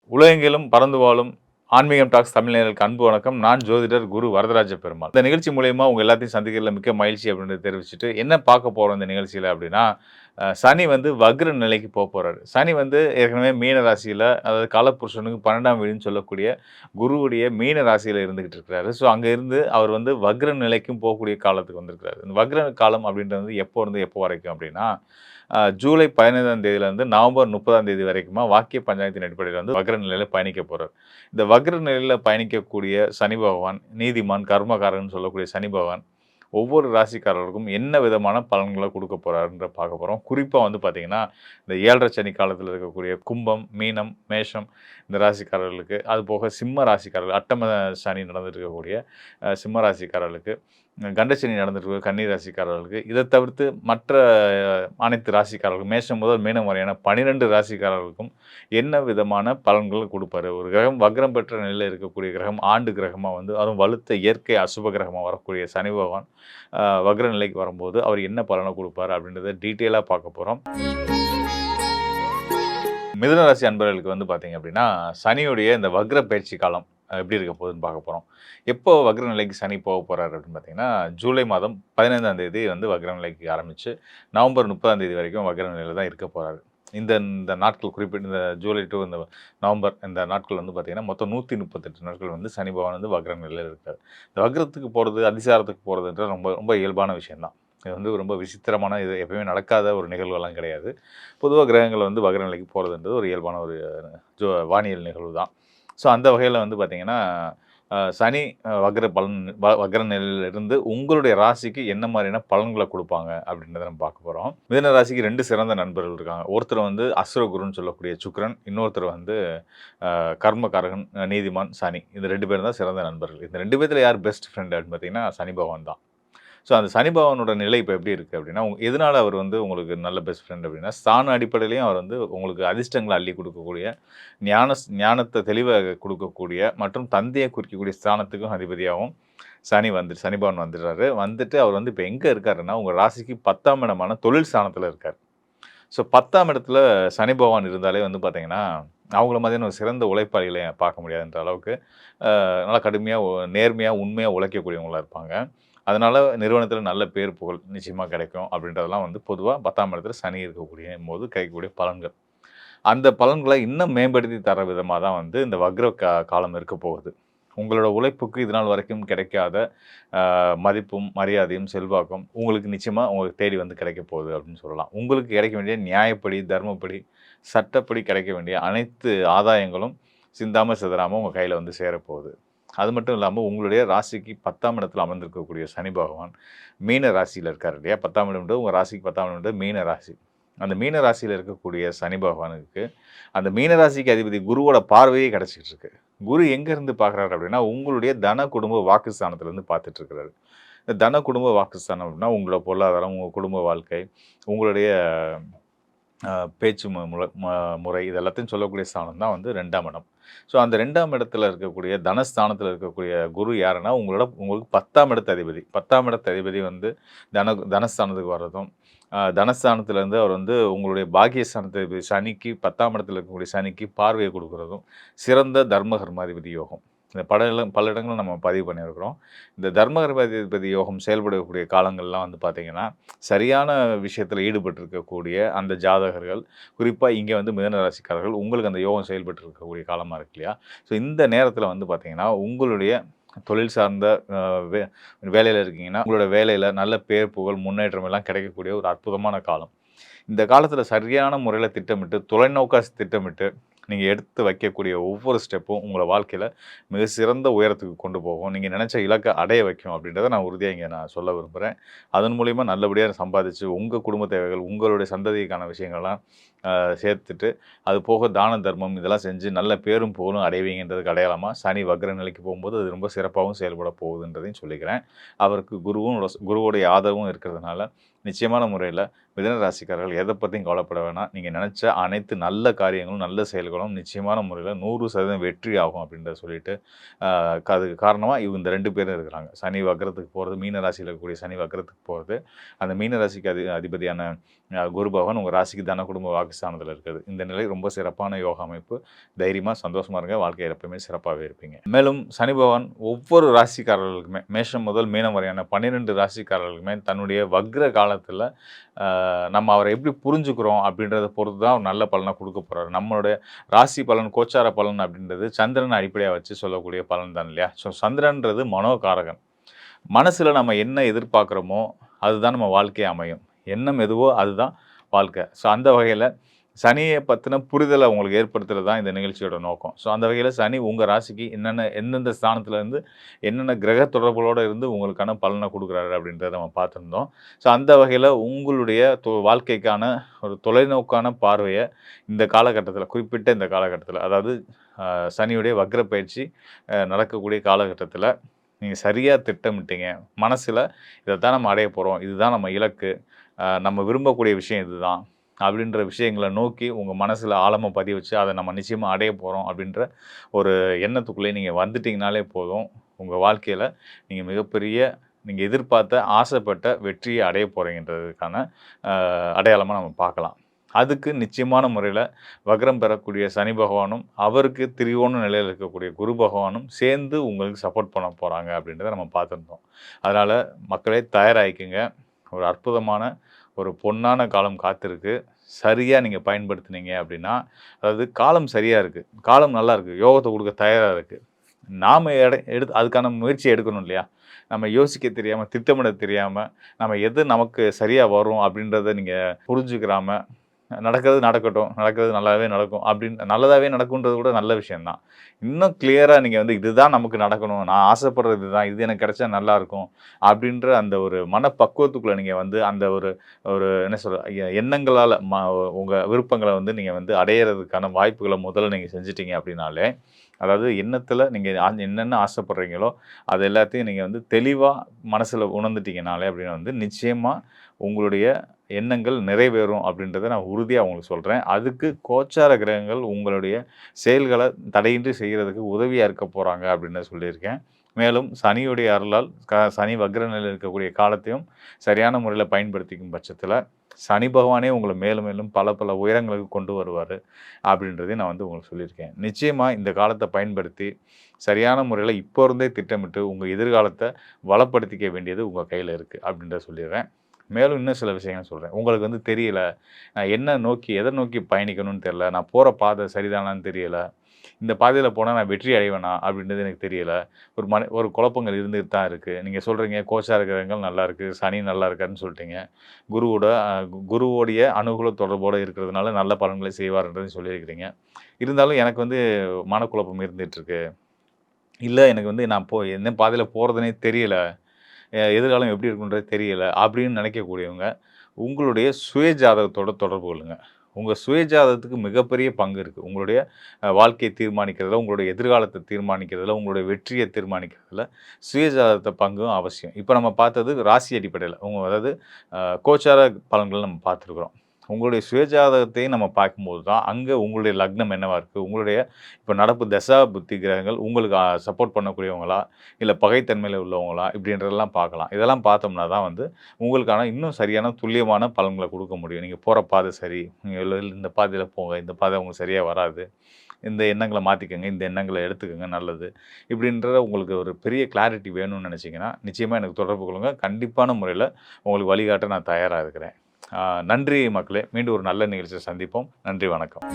உலகெங்கிலும் பறந்து வாழும் ஆன்மீகம் டாக்ஸ் தமிழ் நேயர்களுக்கு அன்பு வணக்கம். நான் ஜோதிடர் குரு வரதராஜ பெருமாள். இந்த நிகழ்ச்சி மூலியமா உங்க எல்லாத்தையும் சந்திக்கிறதுல மிக்க மகிழ்ச்சி அப்படின்றத தெரிவிச்சுட்டு, என்ன பார்க்க போறோம் இந்த நிகழ்ச்சியில அப்படின்னா, சனி வந்து வக்ர நிலைக்கு போறாரு. சனி வந்து ஏற்கனவே மீன ராசியில, அதாவது காலபுருஷனுக்கு 12ஆம் வீடுன்னு சொல்லக்கூடிய குருவுடைய மீன ராசியில இருந்துகிட்டு இருக்கிறாரு. ஸோ அங்க இருந்து அவர் வந்து வக்ர நிலைக்கும் போகக்கூடிய காலத்துக்கு வந்திருக்கிறாரு. இந்த வக்ர காலம் அப்படின்றது வந்து எப்போ இருந்து எப்போ வரைக்கும் அப்படின்னா, ஜூலை 15ஆம் தேதியிலிருந்து நவம்பர் 30ஆம் தேதி வரைக்குமா வாக்கிய பஞ்சாங்கத்தின் அடிப்படையில வந்து வக்ர நிலையில பயணிக்க போறார். இந்த வக்ர நிலையில பயணிக்கக்கூடிய சனி பகவான், நீதிமான், கர்மகாரகன்னு சொல்லக்கூடிய சனி பகவான், ஒவ்வொரு ராசிக்காரருக்கும் என்ன விதமான பலன்கள குடுக்க போறாருன்ற பார்க்க போறோம். குறிப்பா வந்து பார்த்தீங்கன்னா, இந்த 7 சனி காலத்தில இருக்கக்கூடிய கும்பம், மீனம், மேஷம் இந்த ராசிக்காரர்களுக்கு, அதுபோக சிம்ம ராசிக்காரர்கள் அட்டம சனி நடந்துட்டு இருக்கக்கூடிய சிம்ம ராசிக்காரர்களுக்கு, கண்டசனி நடந்துட்டு இருக்க கன்னி ராசிக்காரர்களுக்கு, இத தவிர்த்து மற்ற அனைத்து ராசிக்காரர்களுக்கும் மேஷம் முதல் மீனம் வரையான 12 ராசிக்காரர்களுக்கும் என்ன விதமான பலன்கள் குடுப்பாரு? ஒரு கிரகம் வக்ரம் பெற்ற நிலையில இருக்கக்கூடிய கிரகம், ஆண்டு கிரகமா வந்து அதுவும் வலுத்த இயற்கை அசுப கிரகமா வரக்கூடிய சனி பகவான் வக்ர நிலைக்கு வரும்போது, அவர் என்ன பலன குடுப்பாரு? அப்படின்றத டீட்டெயிலா பார்க்க போறோம். மிதுன ராசி அன்பர்களுக்கு வந்து பார்த்தீங்க அப்படின்னா, சனியுடைய இந்த வக்ர பயிற்சி காலம் எப்படி இருக்க போகுதுன்னு பார்க்க போறோம். எப்போ வக்ர நிலைக்கு சனி போறாரு அப்படின்னு பார்த்தீங்கன்னா, ஜூலை மாதம் 15ஆம் தேதி வந்து வக்ர நிலைக்கு ஆரம்பிச்சு, நவம்பர் 30ஆம் தேதி வரைக்கும் வக்ர நிலையில தான் இருக்க போறாரு. இந்த இந்த நாட்கள் குறிப்பிட்ட இந்த ஜூலை டூ இந்த நவம்பர் இந்த நாட்கள் வந்து பார்த்தீங்கன்னா, மொத்தம் 138 நாட்கள் வந்து சனி பகவான் வந்து வக்ர நிலையில இருக்காரு. இந்த வக்ரத்துக்கு போறது, அதிசாரத்துக்கு போறதுன்றது ரொம்ப ரொம்ப இயல்பான விஷயம் தான். இது வந்து ரொம்ப விசித்திரமான இது எப்பயுமே நடக்காத ஒரு நிகழ்வெல்லாம் கிடையாது. பொதுவா கிரகங்கள் வந்து வக்ர நிலைக்கு போறதுன்றது ஒரு இயல்பான ஒரு வானியல் நிகழ்வு தான். ஸோ அந்த வகையில வந்து பார்த்தீங்கன்னா, சனி வக்ர பலன் வக்ர நிலையிலிருந்து உங்களுடைய ராசிக்கு என்ன மாரியான பலன்கள குடுப்பாங்க அப்படின்றத நம்ம பார்க்க போறோம். மிதுன ராசிக்கு 2 சிறந்த நண்பர்கள் இருக்காங்க. ஒருத்தர் வந்து அசுரகுருன்னு சொல்லக்கூடிய சுக்கிரன், இன்னொருத்தர் வந்து கர்மகாரகன், நீதிமான் சனி. இந்த 2 பேரும் தான் சிறந்த நண்பர்கள். இந்த 2 பேத்துல யார் பெஸ்ட் ஃப்ரெண்ட் அப்படின்னு பார்த்தீங்கன்னா, சனி பகவான் தான். ஸோ அந்த சனி பகவானோட நிலை இப்ப எப்படி இருக்கு அப்படின்னா, எதனால அவர் வந்து உங்களுக்கு நல்ல பெஸ்ட் ஃப்ரெண்ட் அப்படின்னா, ஸ்தான அடிப்படையிலயும் அவர் வந்து உங்களுக்கு அதிர்ஷ்டங்கள அள்ளி குடுக்கக்கூடிய, ஞானத்த தெளிவ குடுக்கக்கூடிய மற்றும் தந்தைய குறிக்கக்கூடிய ஸ்தானத்துக்கும் அதிபதியாவும் சனி பகவான் வந்துடுறாரு. வந்துட்டு அவர் வந்து இப்ப எங்க இருக்காருன்னா, உங்க ராசிக்கு 10ஆம் இடமான தொழில் ஸ்தானத்துல இருக்காரு. ஸோ 10ஆம் இடத்துல சனி பகவான் இருந்தாலே வந்து பார்த்தீங்கன்னா, அவங்கள மாதிரியான ஒரு சிறந்த உழைப்பாளிகள பார்க்க முடியாதுன்ற அளவுக்கு, நல்லா கடுமையா, நேர்மையா, உண்மையா உழைக்கக்கூடியவங்களா இருப்பாங்க. அதனால நிறுவனத்தில நல்ல பேர், புகழ் நிச்சயமா கிடைக்கும் அப்படின்றதெல்லாம் வந்து பொதுவா 10ஆம் இடத்துல சனி இருக்கக்கூடியபோது கிடைக்கக்கூடிய பலன்கள். அந்த பலன்கள இன்னும் மேம்படுத்தி தர விதமா தான் வந்து இந்த வக்ர காலம் இருக்க போகுது. உங்களோட உழைப்புக்கு இதுநாள் வரைக்கும் கிடைக்காத மதிப்பும், மரியாதையும், செல்வாக்கும் உங்களுக்கு நிச்சயமா உங்களுக்கு தேடி வந்து கிடைக்க போகுது அப்படின்னு சொல்லலாம். உங்களுக்கு கிடைக்க வேண்டிய நியாயப்படி, தர்மப்படி, சட்டப்படி கிடைக்க வேண்டிய அனைத்து ஆதாயங்களும் சிந்தாம, சிதறாம உங்க கையில வந்து சேரப்போகுது. அது மட்டும் இல்லாம உங்களுடைய ராசிக்கு 10ஆம் இடத்துல அமர்ந்திருக்கக்கூடிய சனி பகவான் மீன ராசியில இருக்காரு இல்லையா? 10ஆம் இடம்ன்றது உங்க ராசிக்கு 10ஆம் இடம்ன்றது மீன ராசி. அந்த மீன ராசியில இருக்கக்கூடிய சனி பகவானுக்கு, அந்த மீன ராசிக்கு அதிபதி குருவோட பார்வையே கிடைச்சிட்டு இருக்கு. குரு எங்க இருந்து பார்க்குறாரு அப்படின்னா, உங்களுடைய தன, குடும்ப, வாக்குஸ்தானத்திலருந்து பார்த்துட்டு இருக்கிறாரு. இந்த தன, குடும்ப, வாக்குஸ்தானம் அப்படின்னா, உங்களோட பொருளாதாரம், உங்க குடும்ப வாழ்க்கை, உங்களுடைய அ பேச்சு மு முல ம முறை இது எல்லாத்தையும் சொல்லக்கூடிய ஸ்தானம் தான் வந்து 2ஆம் இடம். ஸோ அந்த 2ஆம் இடத்துல இருக்கக்கூடிய தனஸ்தானத்துல இருக்கக்கூடிய குரு யாருன்னா, உங்களுக்கு 10ஆம் இடத்து அதிபதி. 10ஆம் இடத்து அதிபதி வந்து தனஸ்தானத்துக்கு வர்றதும், தனஸ்தானத்திலேருந்து அவர் வந்து உங்களுடைய பாக்கியஸ்தானத்து அதிபதி சனிக்கு 10ஆம் இடத்துல இருக்கக்கூடிய சனிக்கு பார்வைய குடுக்குறதும், சிறந்த தர்ம கர்மாதிபதி யோகம். இந்த பல இடங்கள்ல நம்ம பதிவு பண்ணியிருக்கிறோம். இந்த தர்ம கர்மாதிபதி யோகம் செயல்படக்கூடிய காலங்கள்லாம் வந்து பார்த்தீங்கன்னா, சரியான விஷயத்துல ஈடுபட்டிருக்கக்கூடிய அந்த ஜாதகர்கள், குறிப்பா இங்க வந்து மிதுன ராசிக்காரர்கள், உங்களுக்கு அந்த யோகம் செயல்பட்டு இருக்கக்கூடிய காலமா இருக்கு இல்லையா? ஸோ இந்த நேரத்துல வந்து பார்த்தீங்கன்னா, உங்களுடைய தொழில் சார்ந்த அ வே வேலையில இருக்கீங்கன்னா, உங்களோட வேலையில நல்ல பேர், புகழ், முன்னேற்றம் எல்லாம் கிடைக்கக்கூடிய ஒரு அற்புதமான காலம். இந்த காலத்துல சரியான முறையில திட்டமிட்டு, தொலைநோக்கா திட்டமிட்டு, நீங்க எடுத்து வைக்கக்கூடிய ஒவ்வொரு ஸ்டெப்பும் உங்கள வாழ்க்கையில மிக சிறந்த உயரத்துக்கு கொண்டு போகும். நீங்க நினைச்ச இலக்க அடைய வைக்கும் அப்படின்றத நான் உறுதியா இங்க நான் சொல்ல விரும்புறேன். அதன் மூலியமா நல்லபடியா சம்பாதிச்சு, உங்க குடும்ப தேவைகள், உங்களுடைய சந்ததிக்கான விஷயங்கள்லாம் சேர்த்துட்டு, அது போக தான தர்மம் இதெல்லாம் செஞ்சு நல்ல பேரும் புகழும் அடைவீங்கன்றதுக்கு அடையாளமா சனி வக்ர நிலைக்கு போகும்போது, அது ரொம்ப சிறப்பாவும் செயல்பட போகுதுன்றதையும் சொல்லிக்கிறேன். அவருக்கு குருவுடைய ஆதரவும் இருக்கிறதுனால, நிச்சயமான முறையில மிதுன ராசிக்காரர்கள் எத பத்தியும் கவலைப்பட வேணாம். நீங்க நெனச்ச அனைத்து நல்ல காரியங்களும், நல்ல செயல்களும் நிச்சயமான முறையில 100% வெற்றி ஆகும் அப்படின்றத சொல்லிட்டு, அதுக்கு காரணமா இந்த 2 பேரும் இருக்கிறாங்க. சனி வக்ரத்துக்கு போறது, மீன ராசியில இருக்கக்கூடிய சனி வக்ரத்துக்கு போறது, அந்த மீன ராசிக்கு அதிபதியான குரு பகவான் உங்க ராசிக்கு தன, குடும்ப, வாக்குஸ்தானத்துல இருக்குது. இந்த நிலை ரொம்ப சிறப்பான யோக அமைப்பு. தைரியமா, சந்தோஷமா இருங்க. வாழ்க்கையில எப்பவுமே சிறப்பாவே இருப்பீங்க. மேலும் சனி பகவான் ஒவ்வொரு ராசிக்காரர்களுக்குமே, மேஷம் முதல் மீனம் வரையான 12 ராசிக்காரர்களுக்குமே தன்னுடைய வக்ர காலத்துல நம்ம அவரை எப்படி புரிஞ்சுக்கிறோம் அப்படின்றத பொறுத்து தான் ஒரு நல்ல பலனை குடுக்க போறாரு. நம்மளுடைய ராசி பலன், கோச்சார பலன் அப்படின்றது சந்திரனை அடிப்படையா வச்சு சொல்லக்கூடிய பலன் தான் இல்லையா? ஸோ சந்திரன்றது மனோகாரகன். மனசுல நம்ம என்ன எதிர்பார்க்குறோமோ, அதுதான் நம்ம வாழ்க்கை அமையும். எண்ணம் எதுவோ அதுதான் வாழ்க்கை. ஸோ அந்த வகையில சனிய பத்தின புரிதல உங்களுக்கு ஏற்படுத்துறது தான் இந்த நிகழ்ச்சியோட நோக்கம். ஸோ அந்த வகையில சனி உங்க ராசிக்கு எந்தெந்த ஸ்தானத்துல இருந்து, என்னென்ன கிரக தொடர்புகளோட இருந்து உங்களுக்கான பலன குடுக்குறாரு அப்படின்றத நம்ம பார்த்திருந்தோம். ஸோ அந்த வகையில உங்களுடைய வாழ்க்கைக்கான ஒரு தொலைநோக்கான பார்வைய இந்த காலகட்டத்தில, குறிப்பிட்ட இந்த காலகட்டத்தில, அதாவது சனியுடைய வக்ர பயிற்சி நடக்கக்கூடிய காலகட்டத்தில நீங்க சரியா திட்டமிட்டீங்க. மனசுல இதத்தான் நம்ம அடைய போறோம். இதுதான் நம்ம இலக்கு. நம்ம விரும்பக்கூடிய விஷயம் இதுதான். அப்படின்ற விஷயங்கள நோக்கி உங்க மனசுல ஆழமா பதிய வச்சு, அத நம்ம நிச்சயமா அடைய போறோம் அப்படின்ற ஒரு எண்ணத்துக்குள்ளே நீங்க வந்துட்டீங்கனாலே போதும். உங்க வாழ்க்கையில நீங்க மிகப்பெரிய நீங்க எதிர்பார்த்த, ஆசைப்பட்ட வெற்றிய அடைய போறீங்கன்றதுக்கான அடையாளமா நம்ம பார்க்கலாம். அதுக்கு நிச்சயமான முறையில வக்ரம் பெறக்கூடிய சனி பகவானும், அவருக்கு திரிகோண நிலையில இருக்கக்கூடிய குரு பகவானும் சேர்ந்து உங்களுக்கு சப்போர்ட் பண்ண போறாங்க அப்படின்றத நம்ம பார்த்துருந்தோம். அதனால மக்களே தயாராகிக்கங்க. ஒரு அற்புதமான ஒரு பொன்னான காலம் காத்திருக்கு. சரியா நீங்க பயன்படுத்துனீங்க அப்படின்னா, அதாவது காலம் சரியா இருக்கு. காலம் நல்லா இருக்கு. யோகத்த குடுக்க தயாரா இருக்கு. நாம எடுத்து அதுக்கான முயற்சி எடுக்கணும் இல்லையா? நம்ம யோசிக்க தெரியாம, திட்டமிட தெரியாம, நம்ம எது நமக்கு சரியா வரும் அப்படின்றத நீங்க புரிஞ்சுக்கிறாம, நடக்கிறது நடக்கட்டும். நடக்கிறது நல்லாவே நடக்கும். அப்படின்னு நல்லதாவே நடக்கும்ன்றது கூட நல்ல விஷயம் தான். இன்னும் கிளியரா நீங்க இதுதான் நமக்கு நடக்கணும். நான் ஆசைப்படுறது இதுதான். இது எனக்கு கிடைச்சா நல்லாருக்கும். அப்படின்ற அந்த ஒரு மனப்பக்குவத்துக்குள்ள நீங்க அந்த ஒரு ஒரு என்ன எண்ணங்களால உங்க விருப்பங்கள நீங்க அடையறதுக்கான வாய்ப்புகள முதல்ல நீங்க செஞ்சுட்டீங்க அப்படின்னாலே, அதாவது எண்ணத்துல நீங்க என்னென்ன ஆசைப்படுறீங்களோ, அது எல்லாத்தையும் நீங்க தெளிவா மனசுல உணர்ந்துட்டீங்கனாலே அப்படின்னு நிச்சயமா உங்களுடைய எண்ணங்கள் நிறைவேறும் அப்படின்றத நான் உறுதியா உங்களுக்கு சொல்றேன். அதுக்கு கோச்சார கிரகங்கள் உங்களுடைய செயல்கள தடையின்றி செய்யறதுக்கு உதவியா இருக்க போறாங்க அப்படின்னு சொல்லியிருக்கேன். மேலும் சனியுடைய அருளால் சனி வக்ர நிலையில இருக்கக்கூடிய காலத்தையும் சரியான முறையில பயன்படுத்திக்கும் பட்சத்தில, சனி பகவானே உங்கள மேலும் மேலும் பல பல உயரங்களுக்கு கொண்டு வருவாரு அப்படின்றதையும் நான் உங்களுக்கு சொல்லியிருக்கேன். நிச்சயமா இந்த காலத்த பயன்படுத்தி சரியான முறையில இப்போ இருந்தே திட்டமிட்டு உங்க எதிர்காலத்த வளப்படுத்திக்க வேண்டியது உங்க கையில இருக்கு அப்படின்றத சொல்லிடுறேன். மேலும் இன்னும் சில விஷயங்கள் சொல்றேன். உங்களுக்கு தெரியல. நான் என்ன நோக்கி எத நோக்கி பயணிக்கணும்னு தெரியல. நான் போற பாதை சரிதானான்னு தெரியல. இந்த பாதையில போனா நான் வெற்றி அடைவேனா? அப்படின்றது எனக்கு தெரியல. ஒரு குழப்பங்கள் இருந்துட்டு தான் இருக்கு. நீங்க சொல்றீங்க கோச்சார கிரகங்கள் நல்லா இருக்கு. சனி நல்லா இருக்காருன்னு சொல்லிட்டீங்க. குருவோடைய அனுகூல தொடர்போட இருக்கிறதுனால நல்ல பலன்களை செய்வார்ன்றதையும் சொல்லியிருக்கிறீங்க. இருந்தாலும் எனக்கு மனக்குழப்பம் இருந்துட்டு இருக்கு. இல்ல எனக்கு நான் என்ன பாதையில போறதுன்னே தெரியல. எதிர்காலம் எப்படி இருக்குன்றது தெரியல அப்படின்னு நினைக்கக்கூடியவங்க, உங்களுடைய சுய ஜாதகத்தோட தொடர்பு கொள்ளுங்க. உங்க சுய ஜாதகத்துக்கு மிகப்பெரிய பங்கு இருக்கு. உங்களுடைய வாழ்க்கைய தீர்மானிக்கிறதுல, உங்களுடைய எதிர்காலத்த தீர்மானிக்கிறதுல, உங்களுடைய வெற்றிய தீர்மானிக்கிறதுல சுய ஜாதகத்த பங்கும் அவசியம். இப்ப நம்ம பார்த்தது ராசி அடிப்படையில. அதாவது கோச்சார பலன்கள நம்ம பார்த்துருக்குறோம். உங்களுடைய சுயஜாதகத்தையும் நம்ம பார்க்கும்போது தான், அங்க உங்களுடைய லக்னம் என்னவா இருக்கு? உங்களுடைய இப்ப நடப்பு தசா புத்தி கிரகங்கள் உங்களுக்கு சப்போர்ட் பண்ணக்கூடியவங்களா? இல்ல பகைத்தன்மையில உள்ளவங்களா? இப்படின்றதெல்லாம் பார்க்கலாம். இதெல்லாம் பார்த்தோம்னா தான் உங்களுக்கான இன்னும் சரியான துல்லியமான பலன்கள குடுக்க முடியும். நீங்க போற பாதை சரி. நீங்க இந்த பாதையில போங்க. இந்த பாதை உங்களுக்கு சரியா வராது. இந்த எண்ணங்கள மாத்திக்கங்க. இந்த எண்ணங்கள எடுத்துக்கங்க நல்லது. இப்படின்ற உங்களுக்கு ஒரு பெரிய கிளாரிட்டி வேணும்னு நினைச்சீங்கன்னா, நிச்சயமா எனக்கு தொடர்பு கொள்ளுங்க. கண்டிப்பான முறையில உங்களுக்கு வழிகாட்ட நான் தயாரா இருக்கிறேன். நன்றி மக்களே. மீண்டும் ஒரு நல்ல நிகழ்ச்சியில சந்திப்போம். நன்றி, வணக்கம்.